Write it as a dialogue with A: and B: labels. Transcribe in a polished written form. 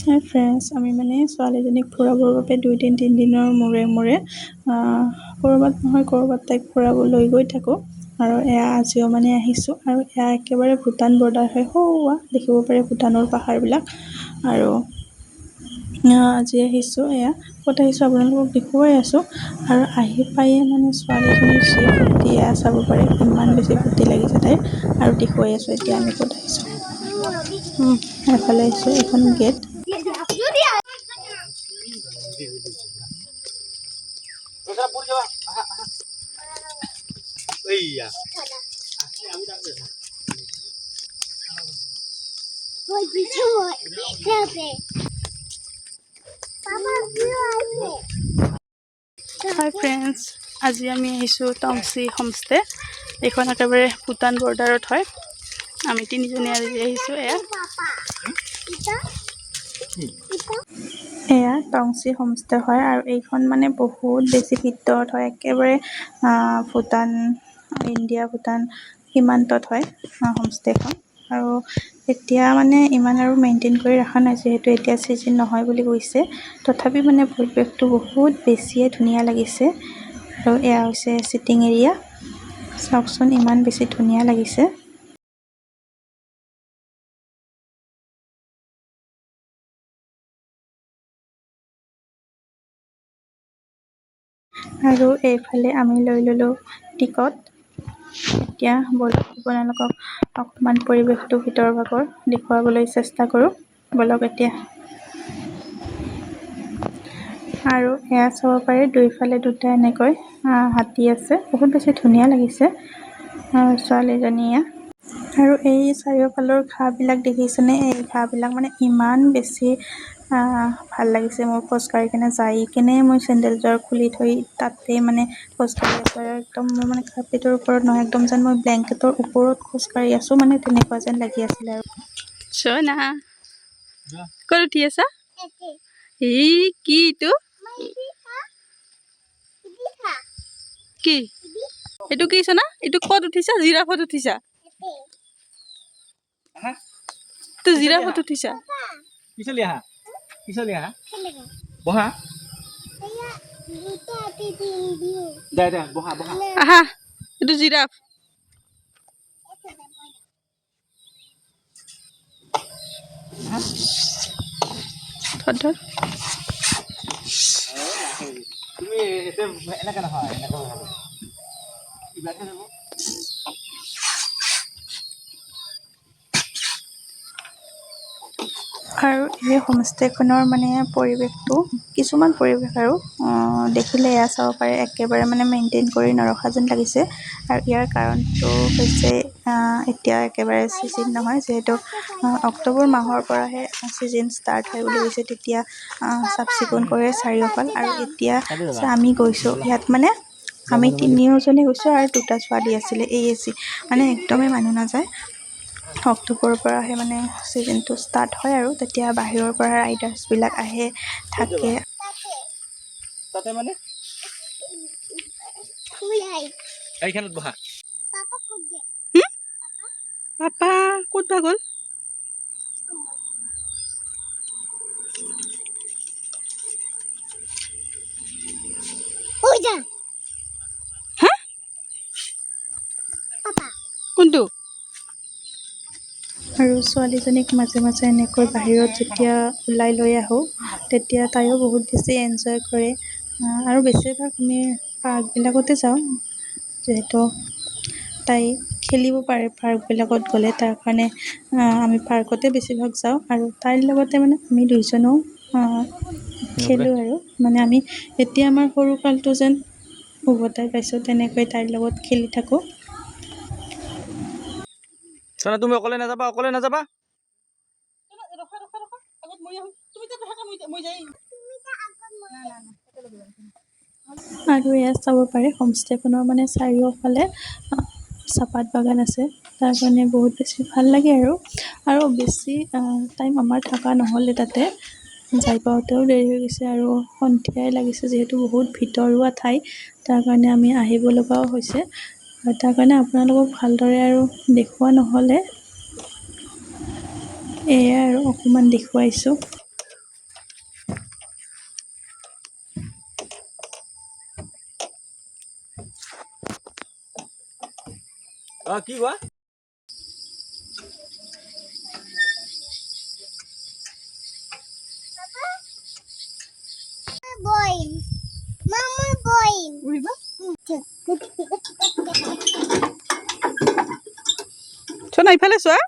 A: হাই friends, আমি মানে ছোৱালীজনীক ফুৰাবৰ বাবে 2-3 দিনৰ মূৰে ক'ৰবাত নহয় ক'ৰবাত তাইক ফুৰাব লৈ গৈ থাকোঁ। আৰু এয়া আজিও মানে আহিছোঁ, আৰু এয়া একেবাৰে ভূটান বৰ্ডাৰ হয়। সৌৱা দেখিব পাৰে ভূটানৰ পাহাৰবিলাক। আৰু আজি আহিছোঁ, এয়া ক'ত আহিছোঁ আপোনালোকক দেখুৱাই আছোঁ। আৰু আহি পায়ে মানে ছোৱালীজনীৰ যি ফূৰ্তি এয়া চাব পাৰে, ইমান বেছি ফূৰ্তি লাগিছে তাইৰ। আৰু দেখুৱাই আছোঁ এতিয়া আমি ক'ত আহিছোঁ। এফালে আহিছোঁ, এইখন গেট। হাই ফ্ৰেণ্ডছ, আজি আমি আহিছোঁ টংচি হোমষ্টে। এইখন একেবাৰে ভূটান বৰ্ডাৰত হয়। আমি 3জনী আজি আহিছোঁ। এয়া টংচি হোমষ্টে হয়, আৰু এইখন মানে বহুত বেছি ভিতৰত হয়, একেবাৰে ভূটান ইণ্ডিয়া ভূটান সীমান্তত হয় হোমষ্টেখন। আৰু এতিয়া মানে ইমান আৰু মেইনটেইন কৰি ৰখা নাই, যিহেতু এতিয়া ছিজন নহয় বুলি কৈছে। তথাপি মানে পৰিৱেশটো বহুত বেছিয়ে ধুনীয়া লাগিছে। আৰু এয়া হৈছে ছিটিং এৰিয়া, চাওকচোন ইমান বেছি ধুনীয়া লাগিছে। আৰু এইফালে আমি লৈ ল'লোঁ টিকট। এতিয়া ব'লক আপোনালোকক অকণমান পৰিৱেশটো ভিতৰৰ ভাগৰ দেখুৱাবলৈ চেষ্টা কৰোঁ। ব'লক এতিয়া। আৰু এয়া চাব পাৰে দুইফালে দুটা এনেকৈ হাতী আছে, বহুত বেছি ধুনীয়া লাগিছে ছোৱালীজনীয়ে। আৰু এই চাৰিওফালৰ ঘাঁহবিলাক দেখিছেনে? এই ঘাঁহবিলাক মানে ইমান বেছি ভাল লাগিছে মোৰ খোজকাঢ়ি কিনে। যাই কিনে মই চেণ্ডেলযোৰ খুলি থৈ তাতেই মানে খোজকাঢ়ি আছোঁ। আৰু একদম মোৰ মানে কাৰ্পেটৰ ওপৰত নহয়, একদম যেন মই ব্লেংকেটৰ ওপৰত খোজকাঢ়ি আছোঁ, মানে তেনেকুৱা যেন লাগি আছিলে। আৰু চোনা ক'ত উঠি আছা? এই কি এইটো? কি এইটো? কি চোনা? এইটো ক'ত উঠিছা? জিৰাফত উঠিছা? তো জিৰাফত উঠিছা?
B: পিছলি আহা, পিছলি আহা, বহা। দে দে বহা বহা।
A: আহা, এইটো জিৰাফ। ধৰ
B: তুমি এতিয়া এনেকে নহয়, এনেকে বহাব কিবাকে যাব।
A: আৰু এই হোমষ্টেখনৰ মানে পৰিৱেশটো, কিছুমান পৰিৱেশ আৰু দেখিলে এয়া চাব পাৰে, একেবাৰে মানে মেইনটেইন কৰি নৰখা যেন লাগিছে। আৰু ইয়াৰ কাৰণটো হৈছে এতিয়া একেবাৰে ছিজন নহয়, যিহেতু অক্টোবৰ মাহৰ পৰাহে ছিজন ষ্টাৰ্ট হয় বুলি কৈছে। তেতিয়া চাফ চিকুণ কৰে চাৰিওফাল। আৰু এতিয়া আমি গৈছোঁ ইয়াত মানে আমি 3জনী গৈছোঁ, আৰু 2টা ছোৱালী আছিলে। মানে একদমেই মানুহ নাযায়। অক্টোবৰৰ পৰাহে মানে ছিজনটো ষ্টাৰ্ট হয়, আৰু তেতিয়া বাহিৰৰ পৰা ৰাইডাৰ্ছবিলাক আহে থাকে।
B: তাতে মানে এইখানত বহা।
A: পাপা ক'ত বা গ'ল? হা? কোনটো? আৰু ছোৱালীজনীক মাজে মাজে এনেকৈ বাহিৰত যেতিয়া ওলাই লৈ আহোঁ, তেতিয়া তাইও বহুত বেছি এনজয় কৰে। আৰু বেছিভাগ আমি পাৰ্কবিলাকতে যাওঁ, যিহেতু তাই খেলিব পাৰে পাৰ্কবিলাকত গ'লে। তাৰ কাৰণে আমি পাৰ্কতে বেছিভাগ যাওঁ, আৰু তাইৰ লগতে মানে আমি 2জনেও খেলোঁ। আৰু মানে আমি এতিয়া আমাৰ সৰুকালটো যেন উভতাই পাইছোঁ, তেনেকৈ তাইৰ লগত খেলি থাকোঁ।
B: চোনা তুমি অকলে নাযাবা, অকলে নাযাবা।
A: আৰু এয়া চাব পাৰে হোমষ্টেখনৰ মানে চাৰিওফালে চাহপাত বাগান আছে। তাৰ কাৰণে বহুত বেছি ভাল লাগে। আৰু বেছি টাইম আমাৰ থকা নহ'লে তাতে যাই পাওঁতেও দেৰি হৈ গৈছে, আৰু সন্ধিয়াই লাগিছে, যিহেতু বহুত ভিতৰুৱা ঠাই। তাৰ কাৰণে আমি আহিব লগাও হৈছে। আৰু তাৰ কাৰণে আপোনালোকক ভালদৰে আৰু দেখুওৱা নহ'লে, এয়াই আৰু অকণমান দেখুৱাইছোঁ।
B: কি কোৱা?
C: Boing. Mama boing.
A: চোৱা না ইফালে চোৱা